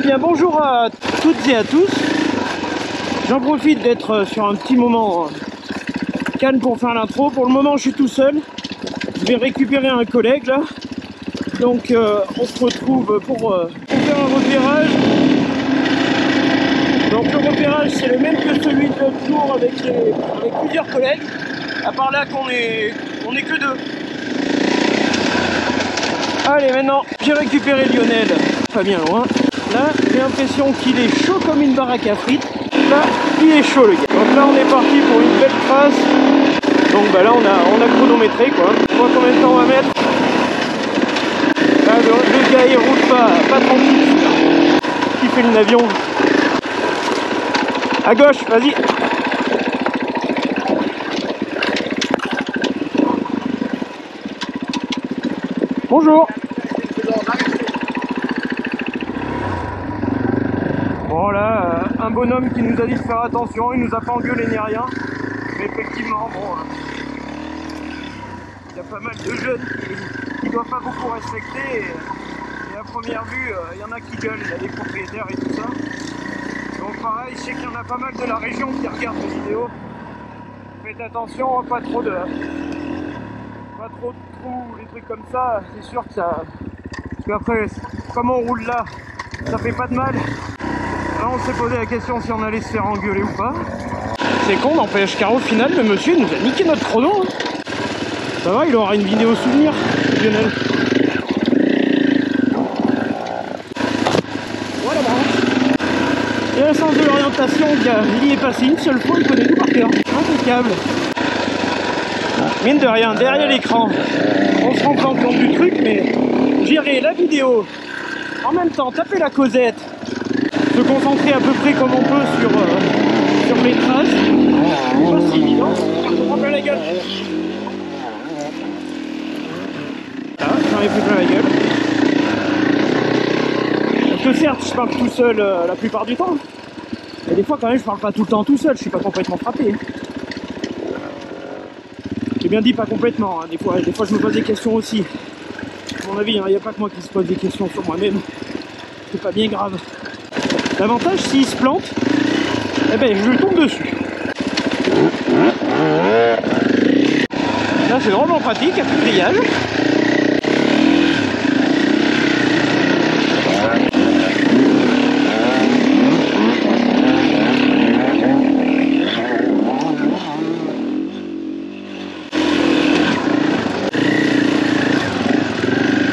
bien bonjour à toutes et à tous. J'en profite d'être sur un petit moment calme pour faire l'intro. Pour le moment je suis tout seul. Je vais récupérer un collègue là. Donc on se retrouve pour faire un repérage. Donc le repérage c'est le même que celui de l'autre jour avec plusieurs collègues. À part là qu'on est que deux. Allez, maintenant j'ai récupéré Lionel, pas bien loin. Là j'ai l'impression qu'il est chaud comme une baraque à frites. Là il est chaud le gars. Donc là on est parti pour une belle trace. Donc bah là on a chronométré quoi. On voit combien de temps on va mettre. Là le gars il roule pas tranquille. Il fait le avion. À gauche, vas-y. Bonjour. Bon là, un bonhomme qui nous a dit de faire attention, il nous a pas engueulé ni rien. Mais effectivement, bon, il y a pas mal de jeunes qui ne doivent pas beaucoup respecter. Et à première vue, il y en a qui gueulent, il y a des propriétaires et tout ça. Donc pareil, je sais qu'il y en a pas mal de la région qui regardent les vidéos. Faites attention, pas trop de trous, des trucs comme ça, c'est sûr que ça... Parce qu'après, comme on roule là, ça fait pas de mal. Là on s'est posé la question si on allait se faire engueuler ou pas. C'est con n'empêche car au final le monsieur nous a niqué notre chrono. Ça va, il aura une vidéo souvenir, Lionel. Voilà. Et le sens de l'orientation, il y est passé une seule fois, il connaît tout par cœur. Impeccable. Mine de rien, derrière l'écran, on se rend pas compte du truc, mais gérer la vidéo, en même temps taper la causette, se concentrer à peu près comme on peut sur les traces, c'est pas si évident, on se prend plein la gueule. Là, j'en ai pris plein la gueule. Parce que certes, je parle tout seul la plupart du temps, mais des fois quand même je parle pas tout le temps tout seul, je suis pas complètement frappé. J'ai bien dit pas complètement, hein. Des fois je me pose des questions aussi. À mon avis, il n'y a pas que moi qui se pose des questions sur moi-même. C'est pas bien grave. L'avantage, s'il se plante, eh ben je lui tombe dessus. Là c'est vraiment pratique, il n'y a plus de grillage.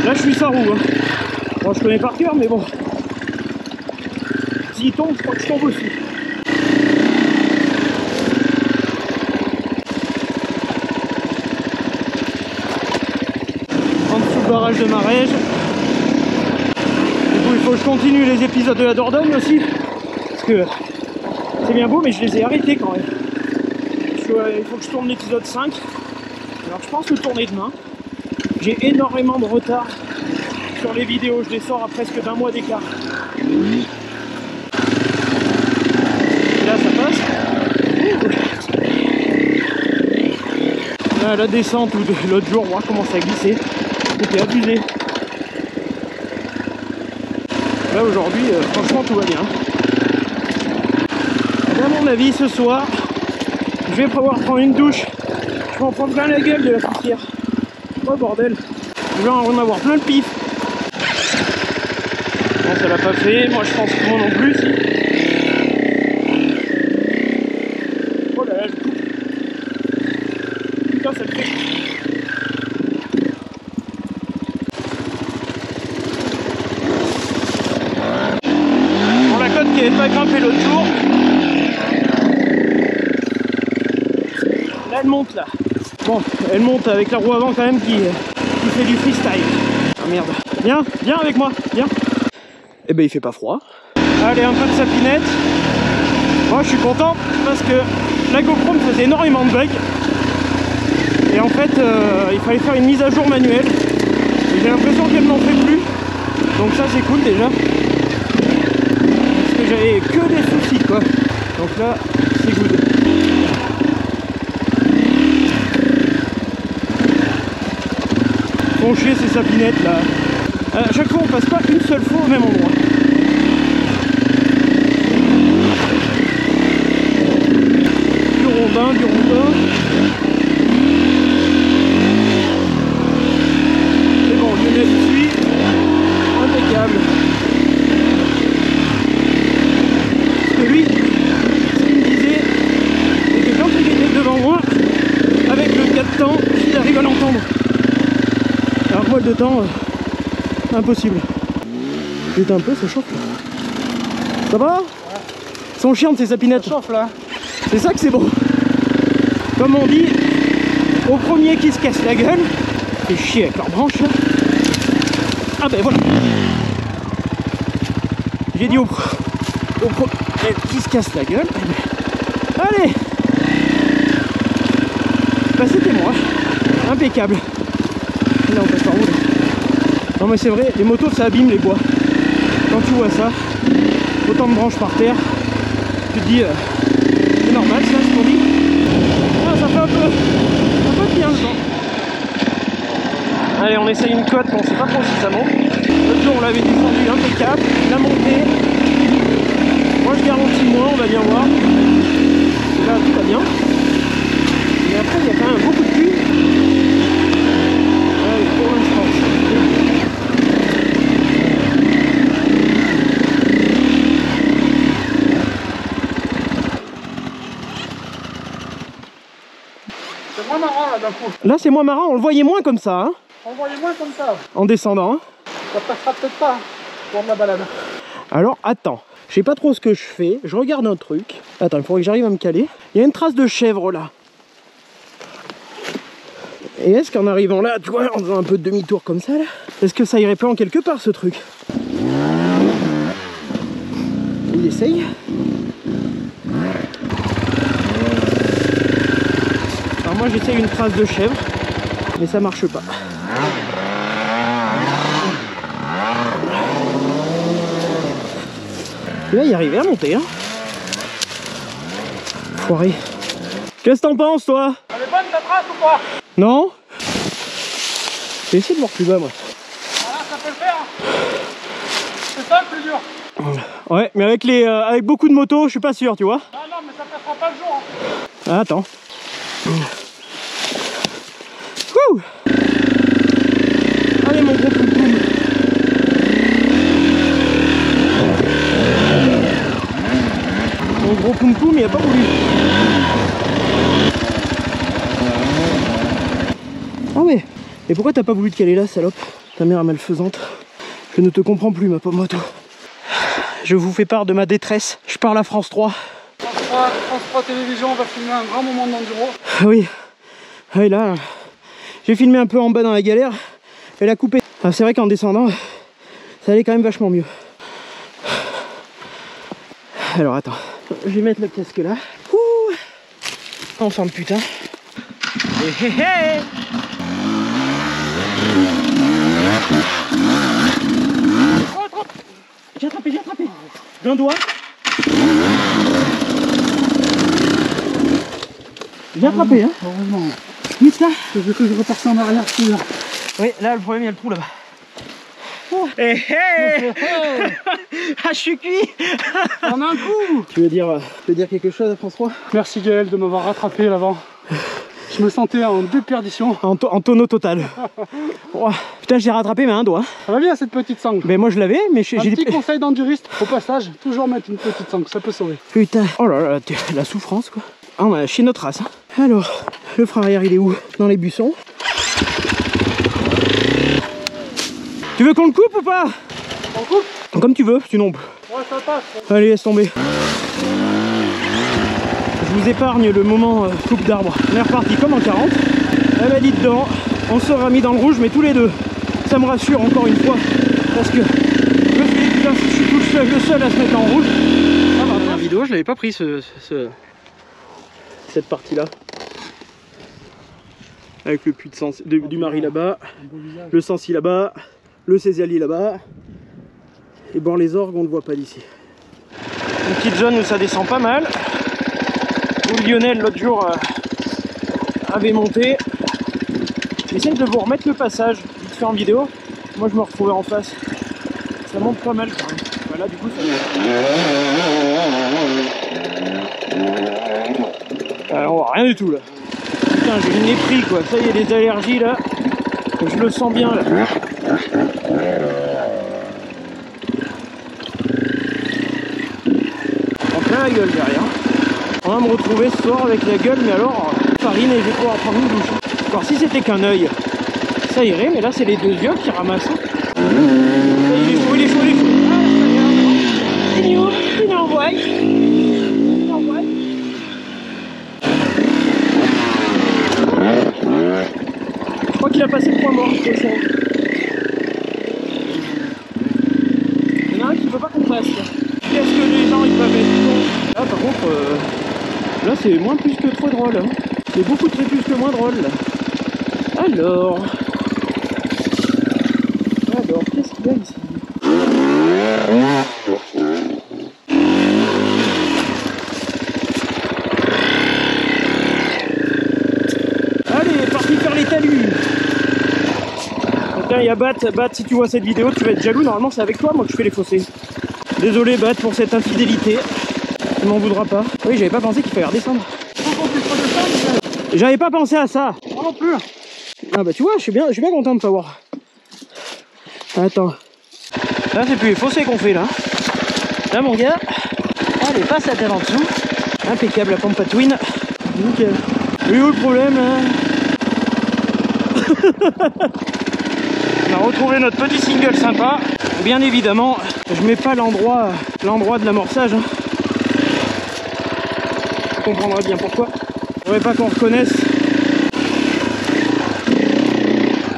Là je suis sans roue, hein. Bon, je connais par cœur, mais bon. S'il tombe, je crois que je tombe aussi. En dessous le barrage de Marège. Du coup, il faut que je continue les épisodes de la Dordogne aussi. Parce que c'est bien beau, mais je les ai arrêtés quand même. Il faut que je tourne l'épisode 5. Alors je pense le tourner demain. J'ai énormément de retard sur les vidéos, je les sors à presque d'un mois d'écart. Là ça passe. Là, la descente ou de l'autre jour, voir comment ça glissait. C'était abusé. Là aujourd'hui, franchement tout va bien. Et à mon avis ce soir, je vais pouvoir prendre une douche. Je vais en prendre plein la gueule de la poussière. Oh bordel, je vais en avoir plein le pif. Bon, ça l'a pas fait, moi je pense que moi non plus. Si. Oh là là, je coupe. Putain, ça le fait. Bon, la côte qui n'avait pas grimpé l'autre jour. Là, elle monte là. Bon, elle monte avec la roue avant quand même qui fait du freestyle. Ah merde. Viens avec moi, viens. Eh ben il fait pas froid. Allez, un peu de sapinette. Moi je suis content parce que la GoPro me faisait énormément de bugs. Et en fait, il fallait faire une mise à jour manuelle. Et j'ai l'impression qu'elle n'en fait plus. Donc ça c'est cool déjà. Parce que j'avais que des soucis quoi. Donc là, c'est good. Font chier ces sapinettes là. À chaque fois on passe pas une seule fois au même endroit. urbain, du routin. C'est bon, Lionel suit. Impeccable. Parce que lui, ce qu'il me disait, c'est que quand il était devant moi, avec le 4 temps, il arrive à l'entendre. Alors que moi, le 2 temps, impossible. Putain, un peu, ça chauffe là. Ça va? Ils sont chiantes ces sapinettes. Ça chauffe là. C'est ça que c'est beau. Comme on dit, au premier qui se casse la gueule, fait chier avec leurs branches là. Ah ben voilà. J'ai dit au premier qui se casse la gueule. Allez. Bah c'était moi. Impeccable. Là on passe par où là? Non mais c'est vrai, les motos ça abîme les bois. Quand tu vois ça, autant de branches par terre, tu te dis c'est normal ça ce qu'on dit. Ah, ça fait un peu bien le temps. Allez on essaye une côte, on sait pas trop si ça monte. L'autre jour on l'avait descendu impeccable, la montée. Moi je garantis moins, on va bien voir. Là tout va bien. Et après il y a quand même beaucoup de pluie. Allez pour l'instant. C'est moins marrant là d'un coup. Là c'est moins marrant, on le voyait moins comme ça. Hein, On voyait moins comme ça. en descendant. Hein. Ça passera peut-être pas pour de la balade. Alors attends, je sais pas trop ce que je fais, je regarde un truc. Attends, il faudrait que j'arrive à me caler. Il y a une trace de chèvre là. Et est-ce qu'en arrivant là, tu vois, en faisant un peu de demi-tour comme ça là, est-ce que ça irait pas en quelque part ce truc? Il essaye. Alors moi j'essaye une trace de chèvre, mais ça marche pas. Et là il arrivait à monter hein. Foiré. Qu'est-ce que t'en penses toi? Elle est bonne ta trace ou pas? Non? J'ai essayé de voir plus bas moi. Voilà, ça peut le faire. C'est ça le plus dur. Ouais, mais avec beaucoup de motos, je suis pas sûr, tu vois. Non, non, mais ça ne fera pas le jour. Hein. Ah, attends. Wouh! Allez mon gros poum poum. Mon gros poum poum, il a pas voulu. Ah ouais. Et pourquoi t'as pas voulu te caler là, salope? Ta mère est malfaisante. Je ne te comprends plus, ma pauvre moto. Je vous fais part de ma détresse. Je parle à France 3. France 3 Télévision, on va filmer un grand moment d'enduro. Oui. Oui, là, j'ai filmé un peu en bas dans la galère. Elle a coupé. Ah, c'est vrai qu'en descendant, ça allait quand même vachement mieux. Alors, attends. Je vais mettre le casque là. Ouh. Enfin, putain. Hé hé hé. J'ai attrapé, j'ai attrapé. D'un doigt. J'ai attrapé, hein. Heureusement. Oui, ça. Je veux que je repasse en arrière. Oui, là, le problème, il y a le trou là-bas. Oh. Hé hé. Ah, je suis cuit. En un coup. Tu veux dire quelque chose à François? Merci Gaël de m'avoir rattrapé l'avant. Je me sentais en déperdition. En tonneau total. Oh, putain, j'ai rattrapé mais un doigt. Ça va bien cette petite sangle. Mais moi je l'avais, mais j'ai... Un petit conseil d'enduriste, au passage, toujours mettre une petite sangle, ça peut sauver. Putain, oh là là, la souffrance quoi. Ah, on a lâché notre race. Hein. Alors, le frein arrière il est où? Dans les buissons. Tu veux qu'on le coupe ou pas? On coupe? Comme tu veux, sinon... Ouais, ça passe. Allez, laisse tomber. Je vous épargne le moment coupe d'arbre. On est reparti comme en 40. Elle m'a dit dedans, on sera mis dans le rouge, mais tous les deux. Ça me rassure encore une fois, parce que je me suis dit putain, je suis tout seul, le seul à se mettre en rouge. Ah bah, dans la vidéo, je l'avais pas pris cette partie-là. Avec le puits du Mari là-bas, le Sancy là-bas, le Césiali là-bas. Et bon, les orgues, on ne voit pas d'ici. Une petite zone où ça descend pas mal. Où Lionel l'autre jour avait monté. J'essaie de vous remettre le passage vite fait en vidéo. Moi je me retrouvais en face. Ça monte pas mal quand même. Voilà, du coup ça... Alors, on voit rien du tout là. Putain, j'ai le nez pris quoi. Ça y est, des allergies là. Je le sens bien là. En plein la gueule derrière. On va me retrouver ce soir avec la gueule, mais alors farine et je vais pouvoir prendre une douche. Alors si c'était qu'un œil, ça irait, mais là c'est les deux yeux qui ramassent. Il est chaud, il est chaud, il est chaud. Ah, il est en voie. Il est en voie. Je crois qu'il a passé le point mort. Il y en a un qui veut pas qu'on passe. Qu'est-ce que les gens ils peuvent être. Là par contre, là c'est moins plus que trop drôle. Hein. C'est beaucoup très plus que moins drôle. Là. Alors, qu'est-ce qu'il y a ici? Allez, parti faire les talus. Donc là il y a Bat, si tu vois cette vidéo tu vas être jaloux, normalement c'est avec toi moi que je fais les fossés. Désolé Bat pour cette infidélité, tu m'en voudras pas. Oui, j'avais pas pensé qu'il fallait redescendre. J'avais pas pensé à ça. Moi non plus. Ah bah tu vois, je suis bien content de savoir. Attends. Là c'est plus les fossés qu'on fait là. Là mon gars. Allez, passe la tête en dessous. Impeccable la pompe à twin. Nickel. Et où le problème là? On a retrouvé notre petit single sympa. Bien évidemment, je mets pas l'endroit de l'amorçage. Hein. On comprendra bien pourquoi. Je voudrais pas qu'on reconnaisse.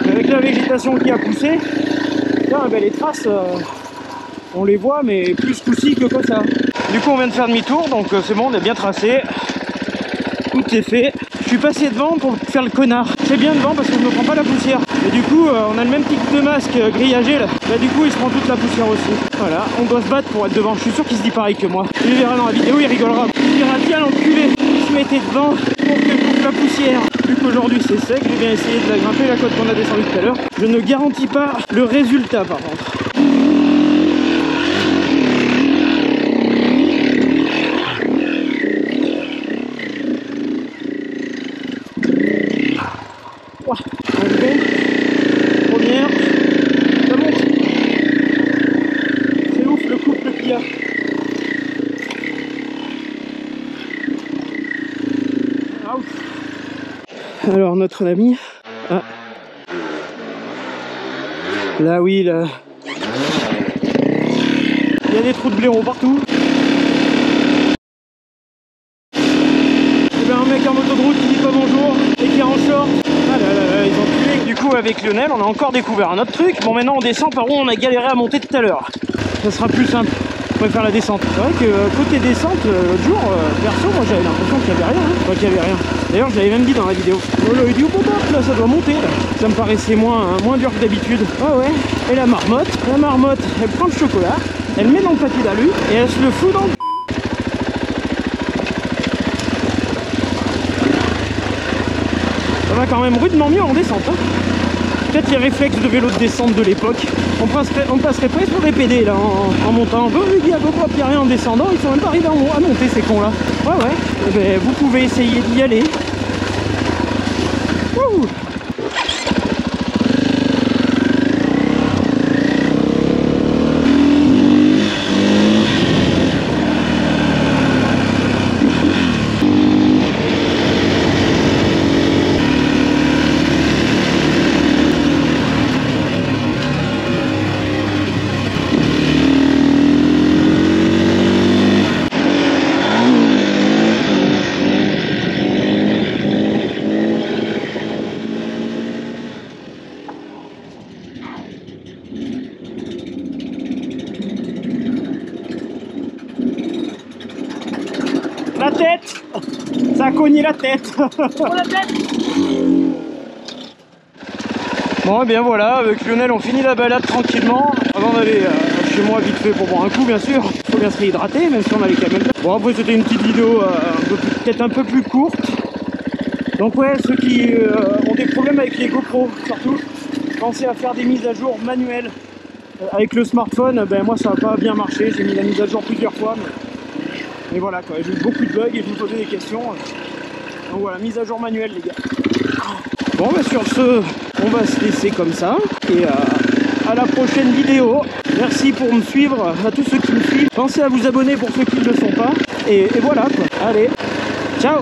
Avec la végétation qui a poussé, là, ben, les traces, on les voit, mais plus poussis que quoi ça. Du coup, on vient de faire demi-tour, donc c'est bon, on est bien tracé. Tout est fait. Je suis passé devant pour faire le connard. C'est bien devant parce que je ne me prends pas la poussière. Et du coup, on a le même type de masque grillagé là. Bah, du coup, il se prend toute la poussière aussi. Voilà, on doit se battre pour être devant. Je suis sûr qu'il se dit pareil que moi. Il verra dans la vidéo, il rigolera. Il dira tiens l'enculé, il se mettait devant pour que je coupe la poussière. Vu qu'aujourd'hui c'est sec, j'ai bien essayé de la grimper, la côte qu'on a descendue tout à l'heure. Je ne garantis pas le résultat par contre. Première, ça monte. C'est ouf le couple qu'il y a. Alors notre ami. Ah. Là oui là. Il y a des trous de blaireau partout. Et ben un mec en moto de route qui dit pas bonjour et qui est en short. Ah là là, ils ont tué. Du coup avec Lionel on a encore découvert un autre truc. Bon maintenant on descend par où on a galéré à monter tout à l'heure. Ça sera plus simple. On va faire la descente. C'est vrai que côté descente, l'autre jour, perso, moi j'avais l'impression qu'il n'y avait rien. Hein. Enfin, qu'il n'y avait rien. D'ailleurs je l'avais même dit dans la vidéo. Oh là, il dit oh, là ça doit monter là. Ça me paraissait moins dur que d'habitude. Ah ouais. Et la marmotte, elle prend le chocolat, elle met dans le papier d'alu et elle se le fout dans le... Ça va quand même rudement mieux en descente. Hein. Peut-être les réflexes de vélo de descente de l'époque. On passerait presque pour des PD là en montant. Il y a beaucoup de rien en descendant, ils sont même pas arrivés à monter ces cons là. Ouais. Eh ben, vous pouvez essayer d'y aller. Wouh. La tête. Ça a cogné la tête. Bon et bien voilà, avec Lionel on finit la balade tranquillement avant d'aller chez moi vite fait pour boire un coup bien sûr. Il faut bien se réhydrater même si on a les camels. Bon après c'était une petite vidéo peut-être un peu plus courte. Donc ouais, ceux qui ont des problèmes avec les GoPro surtout, pensez à faire des mises à jour manuelles. Avec le smartphone, ben moi ça n'a pas bien marché, j'ai mis la mise à jour plusieurs fois. Mais voilà quoi, j'ai eu beaucoup de bugs et je me posais des questions. Donc voilà, mise à jour manuelle les gars. Bon bah sur ce, on va se laisser comme ça. Et à la prochaine vidéo. Merci pour me suivre, à tous ceux qui me suivent. Pensez à vous abonner pour ceux qui ne le sont pas. Et voilà quoi. Allez, ciao.